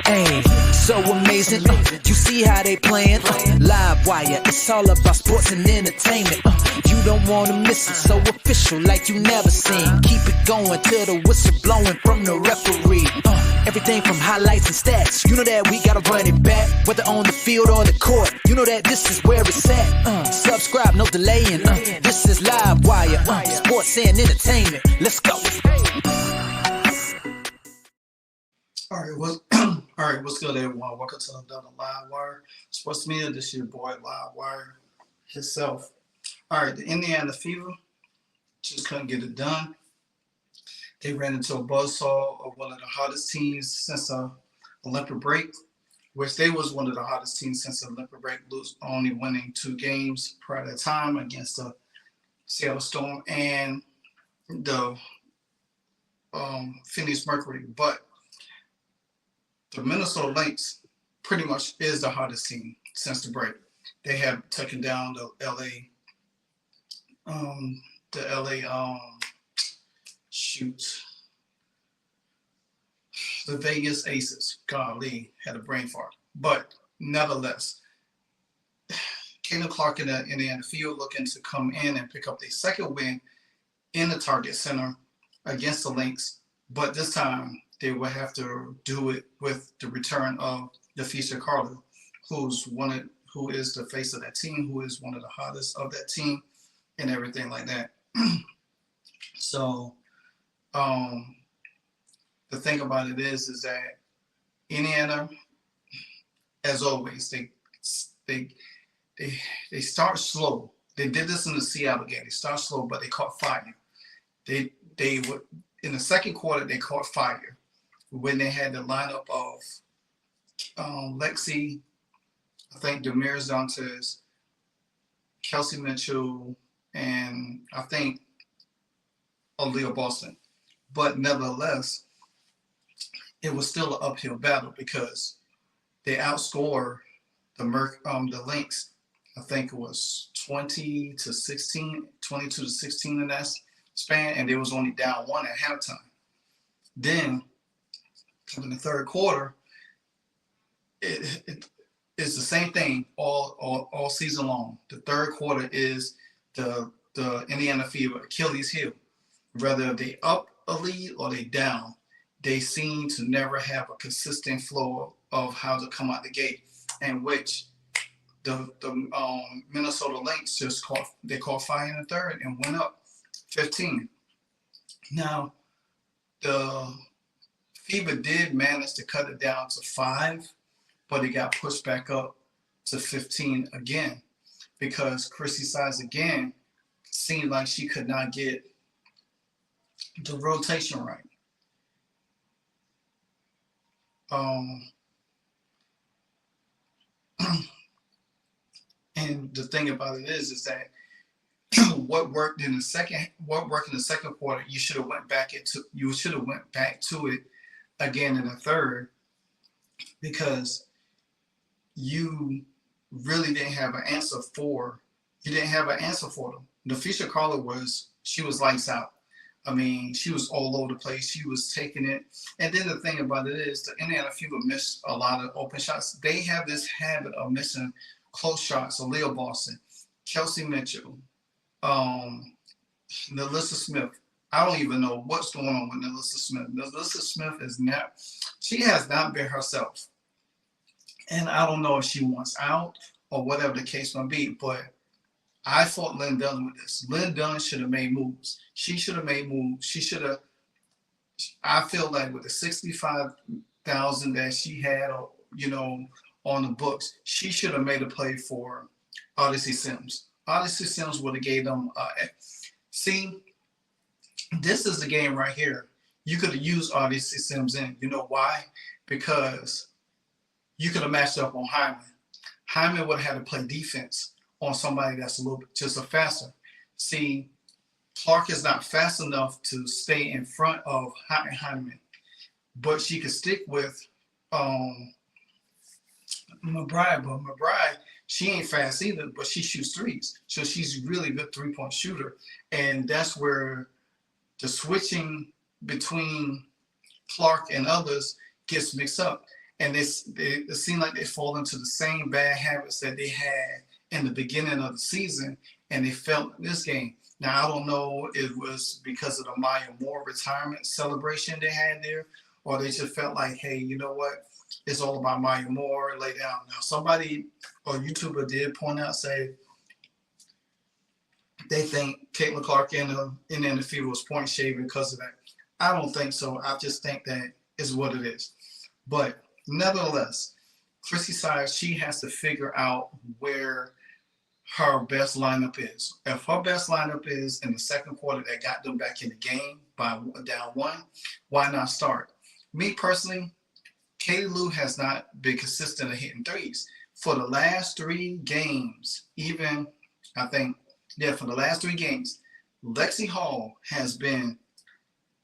Hey, so amazing. You see how they playing? Live wire, it's all about sports and entertainment. You don't wanna miss it, so official like you never seen. Keep it going till the whistle blowing from the referee. Everything from highlights and stats, you know that we gotta run it back. Whether on the field or the court, you know that this is where it's at. Subscribe, no delaying. This is Live Wire, sports and entertainment. Let's go. All right, what's good, everyone? Welcome to another Live Wire Sports Media. This is your boy, Live Wire himself. All right, the Indiana Fever just couldn't get it done. They ran into a buzzsaw of one of the hottest teams since the Olympic break, which they was one of the hottest teams since the Olympic break, only winning 2 games prior to that time against the Seattle Storm and the Phoenix Mercury. But the Minnesota Lynx pretty much is the hottest team since the break. They have taken down the the Vegas Aces. Golly, had a brain fart. But nevertheless, Caitlin Clark in the Indiana field looking to come in and pick up their second win in the Target Center against the Lynx. But this time, they will have to do it with the return of Napheesa Collier, who is the face of that team, who is one of the hottest of that team, and everything like that. So, the thing about it is that Indiana, as always, they start slow. They did this in the Seattle game. They start slow, but they caught fire. They would in the second quarter they caught fire when they had the lineup of Lexi, I think Demirs Dantes, Kelsey Mitchell, and I think Aaliyah Boston. But nevertheless, it was still an uphill battle because they outscored the Lynx. I think it was 22 to 16 in that span, and they was only down 1 at halftime. Then, in the third quarter, it's the same thing all season long. The third quarter is the Indiana Fever Achilles heel. Whether they up a lead or they down, they seem to never have a consistent flow of how to come out the gate, in which the Minnesota Lynx caught fire in the third and went up 15. Now, the Fever did manage to cut it down to 5, but it got pushed back up to 15 again because Chrissy Size again seemed like she could not get the rotation right. And the thing about it is that what worked in the second quarter, you should have went back to it again in the third, because you really didn't have an answer for them. Napheesa Collier was lights out. I mean, she was all over the place. She was taking it. And then the thing about it is the Indiana Fever missed a lot of open shots. They have this habit of missing close shots. Aaliyah Boston, Kelsey Mitchell, Nalissa Smith. I don't even know what's going on with Nalissa Smith. Nalissa Smith she has not been herself. And I don't know if she wants out or whatever the case might be, but I fought Lynn Dunn with this. Lynn Dunn should have made moves. She should have made moves. I feel like with the $65,000 that she had, on the books, she should have made a play for Odyssey Sims. Odyssey Sims would have gave them. See, this is the game right here. You could have used Odyssey Sims in. You know why? Because you could have matched up on Hyman. Hyman would have had to play defense on somebody that's a little bit just faster. See, Clark is not fast enough to stay in front of Hyman, but she could stick with McBride. But McBride, she ain't fast either, but she shoots threes. So she's really good three-point shooter. And that's where the switching between Clark and others gets mixed up. and it seemed like they fall into the same bad habits that they had in the beginning of the season, and they felt in this game. Now, I don't know if it was because of the Maya Moore retirement celebration they had there, or they just felt like, hey, you know what? It's all about Maya Moore, lay down. Now, somebody or YouTuber did point out, say, they think Caitlin Clark in the field was point shaving because of that. I don't think so. I just think that is what it is. But nevertheless, Chrissy Sires, she has to figure out where her best lineup is. If her best lineup is in the second quarter that got them back in the game by down one, why not start? Me personally, Katie Lou has not been consistent at hitting threes. For the last 3 games, even I think, for the last 3 games, Lexi Hall has been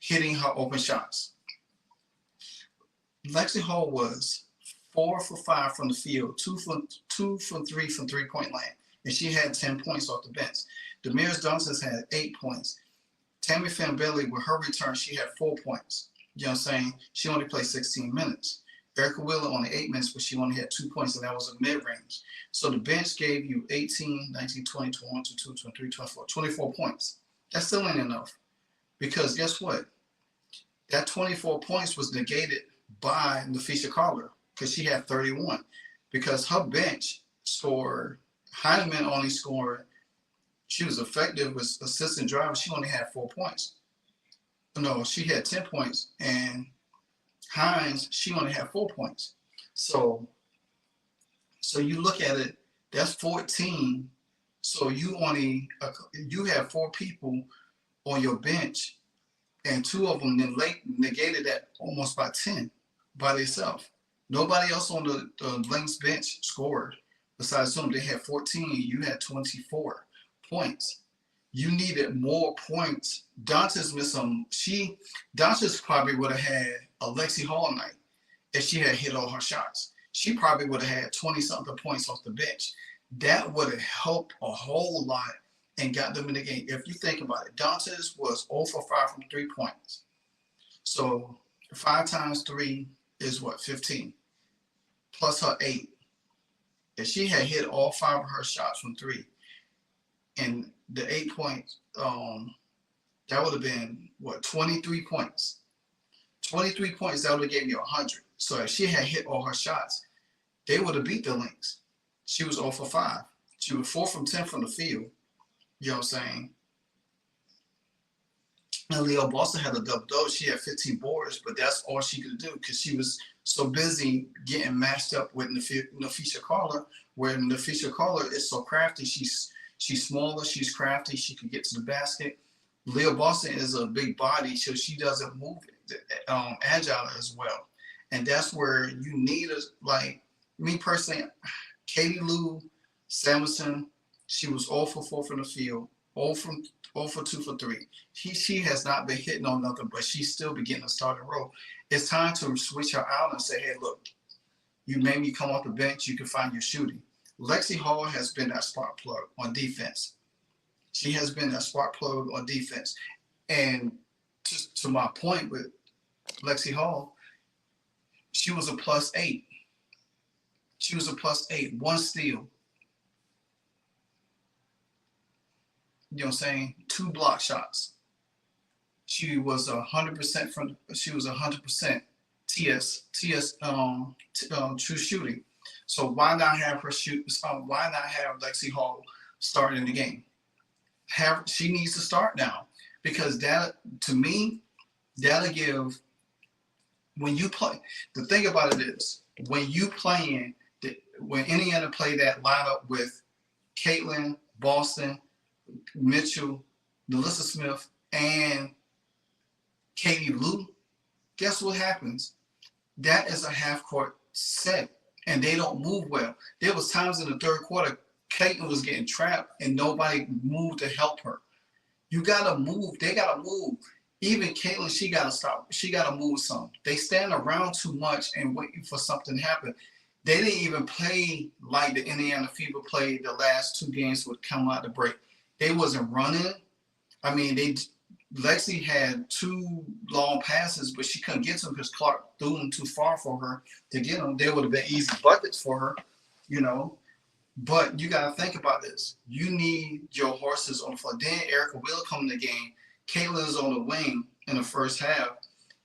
hitting her open shots. Lexi Hall was 4 for 5 from the field, 2 from 3 from three-point land, and she had 10 points off the bench. Damaris Johnson had 8 points. Tammy Fambelli, with her return, she had 4 points. You know what I'm saying? She only played 16 minutes. Erica Wheeler only 8 minutes, but she only had 2 points, and that was a mid-range. So the bench gave you 18, 19, 20, 21, 22, 23, 24, 24 points. That still ain't enough. Because guess what? That 24 points was negated by Napheesa Collier because she had 31. Because her bench scored, Heineman only scored, she was effective with assistant driver, she only had 4 points. No, she had 10 points, and Hines, she only had 4 points. So you look at it, that's 14. So you have 4 people on your bench, and 2 of them then negated that almost by 10 by themselves. Nobody else on the Lynx bench scored besides them. They had 14. You had 24 points. You needed more points. Dante's missed some. Dante's probably would have had a Lexi Hall night if she had hit all her shots. She probably would have had 20-something points off the bench. That would have helped a whole lot and got them in the game. If you think about it, Dante's was 0 for 5 from 3 points. So 5 times 3 is what, 15, plus her 8. If she had hit all 5 of her shots from 3, and the 8 points, that would have been, what, 23 points. 23 points, that would have gave you 100. So if she had hit all her shots, they would have beat the Lynx. She was 0 for 5. She was 4 from 10 from the field. You know what I'm saying? And Leo Boston had a double-double. She had 15 boards, but that's all she could do because she was so busy getting matched up with Napheesa Collier, where Napheesa Collier is so crafty. She's smaller, she's crafty, she can get to the basket. Leo Boston is a big body, so she doesn't move agile as well. And that's where you need like me personally, Katie Lou Samuelson, she was 0 for 4 from the field, 0 for 2 for 3. She has not been hitting on nothing, but she's still been getting a starting role. It's time to switch her out and say, hey, look, you made me come off the bench, you can find your shooting. Lexi Hall has been that spark plug on defense. She has been that spark plug on defense. And to my point with Lexi Hall, she was a +8. She was a +8, 1 steal. You know what I'm saying? 2 block shots. She was 100% she was 100% TS true shooting. So why not have her shoot? Why not have Lexi Hall start in the game? She needs to start now because that, to me, that'll give. When you play, the thing about it is when you playing, when Indiana play that lineup with Caitlin, Boston, Mitchell, Melissa Smith, and Katie Lou, guess what happens? That is a half-court set, and they don't move well. There was times in the third quarter, Caitlin was getting trapped, and nobody moved to help her. You got to move. They got to move. Even Caitlin, she got to stop. She got to move some. They stand around too much and waiting for something to happen. They didn't even play like the Indiana Fever played the last 2 games would come out the break. They wasn't running. I mean, Lexi had 2 long passes, but she couldn't get to them because Clark threw them too far for her to get them. They would have been easy buckets for her, you know. But you got to think about this. You need your horses on the floor. Then Erica will come in the game. Caitlin is on the wing in the first half.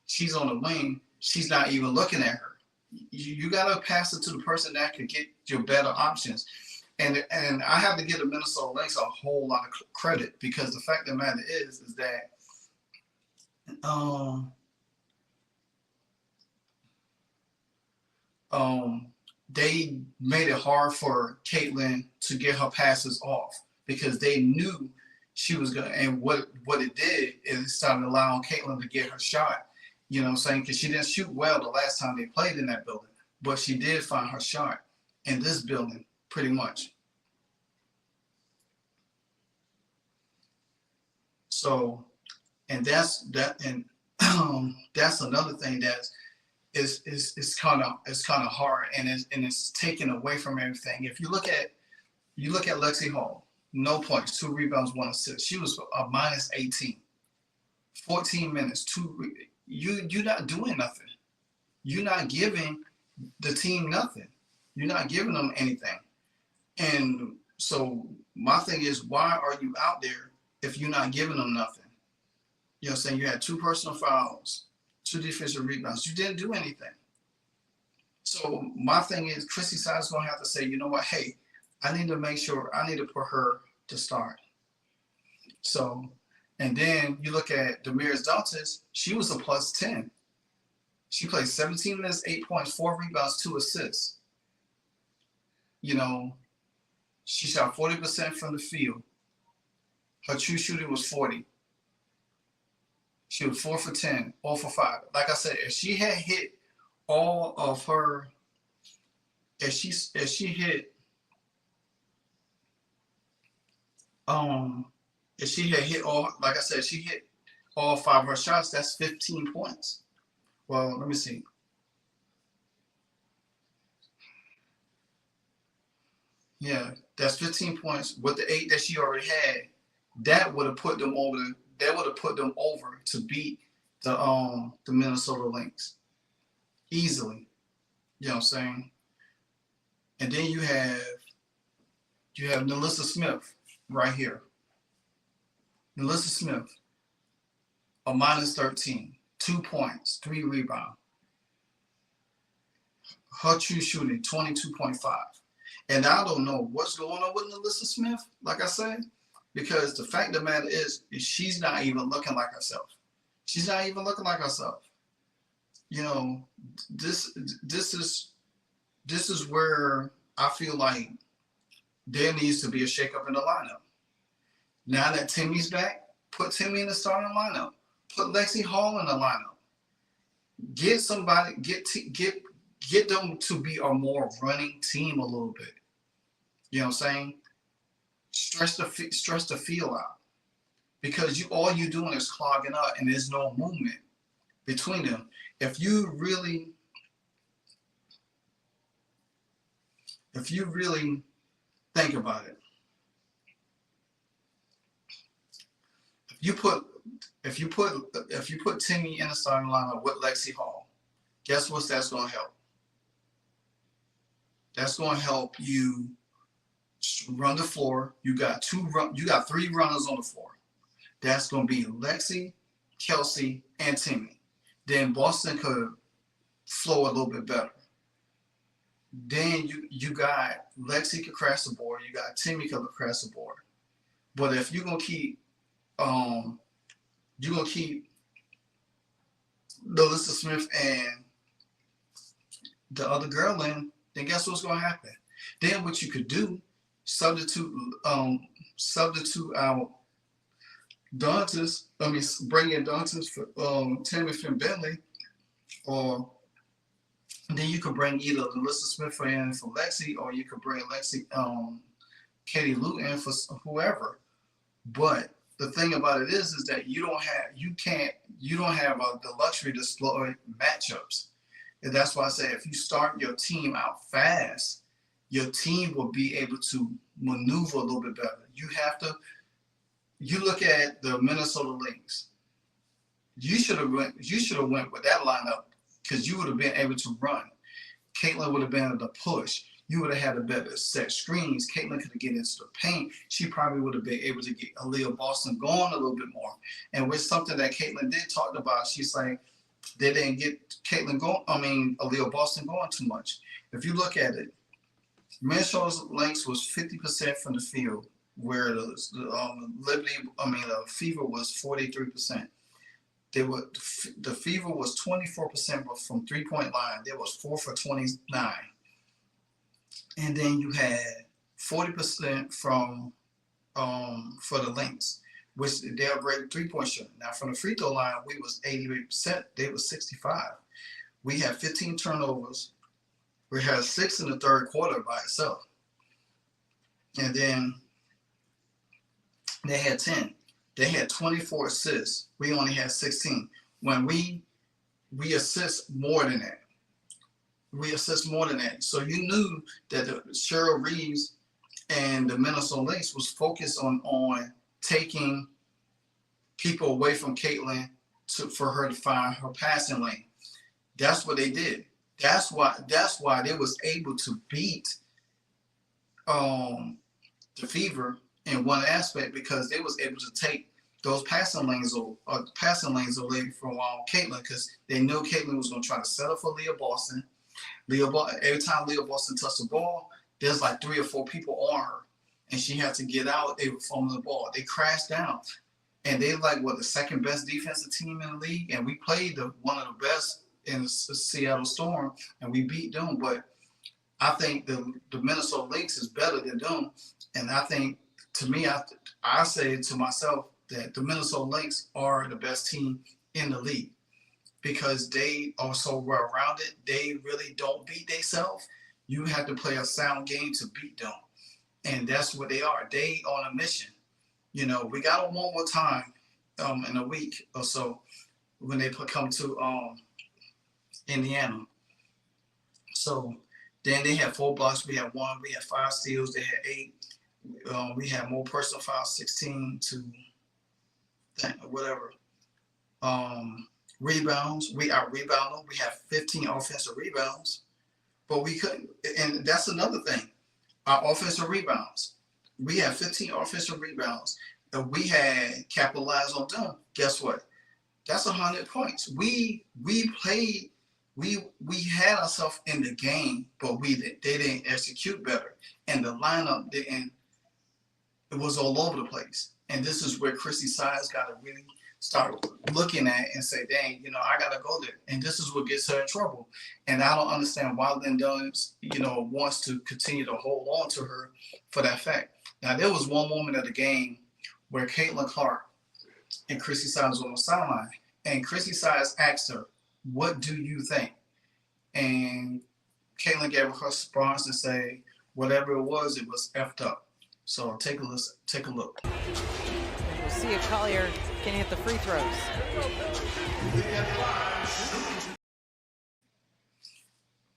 She's on the wing. She's not even looking at her. You got to pass it to the person that could get your better options. And I have to give the Minnesota Lynx a whole lot of credit because the fact of the matter is that they made it hard for Caitlin to get her passes off because they knew she was going to, and what it did is it started allowing Caitlin to get her shot, you know what I'm saying? Because she didn't shoot well the last time they played in that building, but she did find her shot in this building pretty much. So, and that's another thing that's is kind of hard and it's taken away from everything. If you look at Lexi Hall, no points, 2 rebounds, 1 assist. She was a minus 18, 14 minutes, you're not doing nothing. You're not giving the team nothing. You're not giving them anything. And so my thing is, why are you out there if you're not giving them nothing? You know what I'm saying? You had 2 personal fouls, 2 defensive rebounds. You didn't do anything. So my thing is, Chrissy Side's going to have to say, you know what? Hey, I need to make sure I need to put her to start. So, and then you look at Damiris Dantas, she was a plus 10. She played 17 minutes, 8 points, 4 rebounds, 2 assists. You know, she shot 40% from the field. Her true shooting was 40. She was 4 for 10, 4 for 5. Like I said, if she had hit all of her, if she hit, if she had hit all, like I said, she hit all 5 of her shots, that's 15 points. Well, let me see. Yeah, that's 15 points with the 8 that she already had. That would have put them over. That would have put them over to beat the Minnesota Lynx easily. You know what I'm saying? And then you have Napheesa Smith right here. Napheesa Smith, a minus 13, 2 points, 3 rebounds. Her true shooting, 22.5. And I don't know what's going on with Napheesa Smith, like I said, because the fact of the matter is she's not even looking like herself. She's not even looking like herself. You know, this is where I feel like there needs to be a shakeup in the lineup. Now that Timmy's back, put Timmy in the starting lineup. Put Lexi Hall in the lineup. Get somebody, get them to be a more running team a little bit. You know what I'm saying? Stress the field out, because all you're doing is clogging up, and there's no movement between them. If you really think about it, if you put Timmy in the starting lineup with Lexi Hall, guess what? That's going to help. That's going to help you run the floor. You got 3 runners on the floor. That's going to be Lexi, Kelsey, and Timmy. Then Boston could flow a little bit better. Then you got Lexi could crash the board. You got Timmy could crash the board. But if you're gonna keep Napheesa Smith and the other girl in, then guess what's gonna happen? Then what you could do, substitute out Dantas. Bring in Dantas for Tammy Finn Bentley, or then you could bring either Napheesa Smith in for Lexi, or you could bring Katie Lou in for whoever. But the thing about it is that you don't have the luxury to exploit matchups. And that's why I say if you start your team out fast, your team will be able to maneuver a little bit better. You look at the Minnesota Lynx. You should have went with that lineup because you would have been able to run. Caitlin would have been able to push. You would have had a better set screens. Caitlin could have get into the paint. She probably would have been able to get Aaliyah Boston going a little bit more. And with something that Caitlin did talk about, she's like, they didn't get Aaliyah Boston going too much. If you look at it, Minnesota Lynx was 50% from the field, where the Fever was 43%. The Fever was 24% from 3-point line. There was 4 for 29. And then you had 40% from for the Lynx, which they're a great 3-point shooter. Now from the free throw line, we was 88%. They was 65. We had 15 turnovers. We had 6 in the third quarter by itself. And then they had 10. They had 24 assists. We only had 16. When we assist more than that. So you knew that the Cheryl Reeves and the Minnesota Lynx was focused on taking people away from Caitlin for her to find her passing lane. That's what they did. That's why they was able to beat the Fever in one aspect, because they was able to take those passing lanes away from Caitlin, because they knew Caitlin was going to try to settle for Leah Boston. Every time Leah Boston touched the ball, there's like 3 or 4 people on her, and she had to get out. They were fumbling the ball. They crashed down, and they like the second best defensive team in the league, and we played one of the best in the Seattle Storm, and we beat them. But I think the Minnesota Lynx is better than them, and I think, to me, I say to myself that the Minnesota Lynx are the best team in the league, because they are so well rounded. They really don't beat themselves. You have to play a sound game to beat them, and that's what they are. They on a mission. We got them one more time in a week or so when they come to Indiana. So then they had 4 blocks. We had 1. We had 5 steals. They had 8. We had more personal fouls, 16 to whatever. Rebounds, we out-rebound them. We have 15 offensive rebounds, but we couldn't. And that's another thing. Our offensive rebounds. We have 15 offensive rebounds, and we had capitalized on them. Guess what? That's 100 points. We played. We had ourselves in the game, but they didn't execute better, and the lineup didn't. It was all over the place. And this is where Chrissy Sides got to really start looking at and say, dang, I got to go there. And this is what gets her in trouble. And I don't understand why Lynn Dillons, wants to continue to hold on to her for that fact. Now, there was one moment of the game where Caitlin Clark and Chrissy Sides were on the sideline. And Chrissy Sides asked her, what do you think? And Caitlin gave her response and say, whatever it was effed up. So take a listen. Take a look. We'll see if Collier can hit the free throws.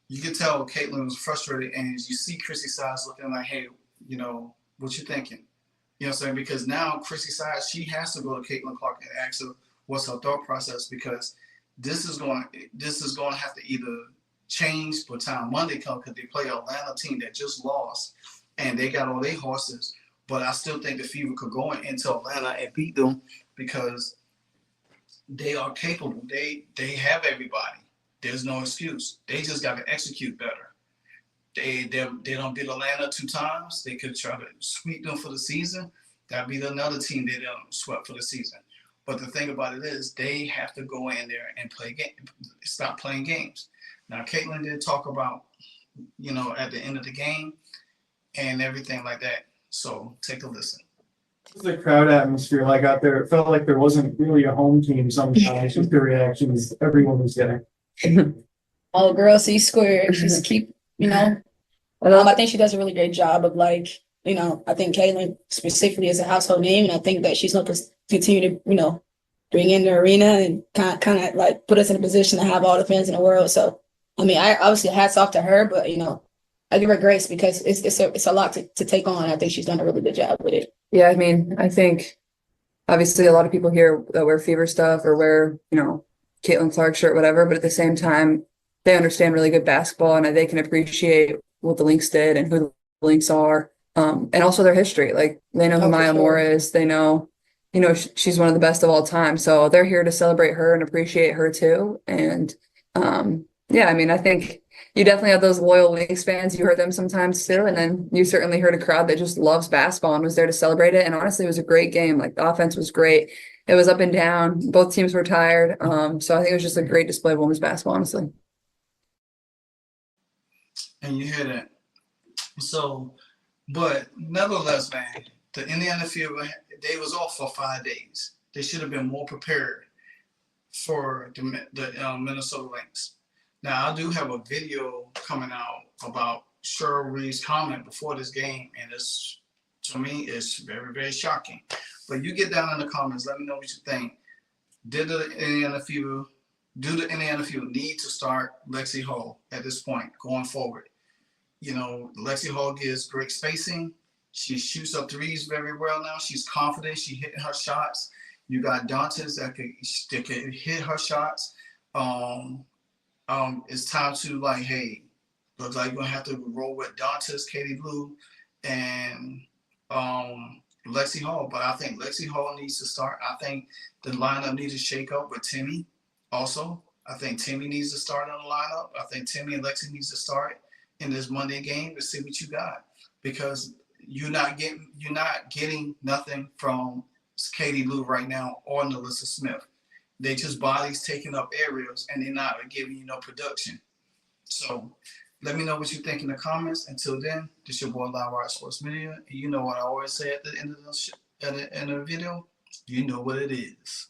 You can tell Caitlin was frustrated, and you see Chrissy Sides looking like, hey, what you thinking? You know what I'm saying? Because now Chrissy Sides, she has to go to Caitlin Clark and ask her what's her thought process, because this is going to have to either change by the time Monday comes, because they play an Atlanta team that just lost. And they got all their horses, but I still think the Fever could go into Atlanta and beat them, because they are capable. They have everybody. There's no excuse. They just got to execute better. They don't beat Atlanta 2 times. They could try to sweep them for the season. That'd be another team they don't sweep for the season. But the thing about it is, they have to go in there and stop playing games. Now, Caitlin did talk about, at the end of the game, and everything like that. So take a listen. The crowd atmosphere like out there, it felt like there wasn't really a home team sometimes with the reactions everyone was getting. All girls C squared. She's keep, I think she does a really great job of I think Caitlin specifically is a household name, and I think that she's going to continue to, bring in the arena and kind of put us in a position to have all the fans in the world. So, I obviously hats off to her, but, I give her grace, because it's a lot to take on. I think she's done a really good job with it. Yeah, I think obviously a lot of people here that wear Fever stuff or wear, Caitlin Clark shirt, whatever, but at the same time, they understand really good basketball and they can appreciate what the Lynx did and who the Lynx are. And also their history. Like they know who Maya Moore is. They know, she's one of the best of all time. So they're here to celebrate her and appreciate her too. And I think you definitely have those loyal Lynx fans. You heard them sometimes too. And then you certainly heard a crowd that just loves basketball and was there to celebrate it. And honestly, it was a great game. Like the offense was great. It was up and down. Both teams were tired. So I think it was just a great display of women's basketball, honestly. And you hear that. So, but nevertheless, man, the Indiana Fever, they was off for 5 days. They should have been more prepared for the Minnesota Lynx. Now, I do have a video coming out about Cheryl Reeve's comment before this game, and to me, it's very, very shocking. But you get down in the comments, let me know what you think. Do the Indiana Fever need to start Lexi Hall at this point going forward? Lexi Hall gives great spacing. She shoots up threes very well now. She's confident. She hitting her shots. You got Dantes that can hit her shots. It's time to looks like you're gonna have to roll with Dantes, Katie Blue, and Lexi Hall. But I think Lexi Hall needs to start. I think the lineup needs to shake up with Timmy also. I think Timmy needs to start on the lineup. I think Timmy and Lexi needs to start in this Monday game to see what you got, because you're not getting nothing from Katie Lou right now or Nalissa Smith. They just bodies taking up areas and they're not giving you no production. So let me know what you think in the comments. Until then, this is your boy Live Wire Sports Media. And you know what I always say at the end of the video, you know what it is.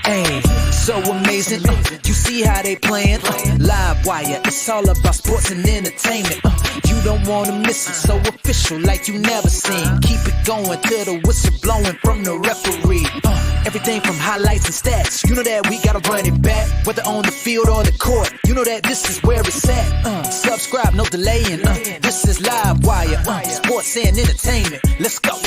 Hey, so amazing. You see how they playing? Live Wire, it's all about sports and entertainment. You don't want to miss it, so official like you never seen. Keep it going till the whistle blowing from the referee. Everything from highlights and stats. You know that we gotta run it back, whether on the field or the court. You know that this is where it's at. Subscribe, no delaying. This is Live Wire, sports and entertainment. Let's go.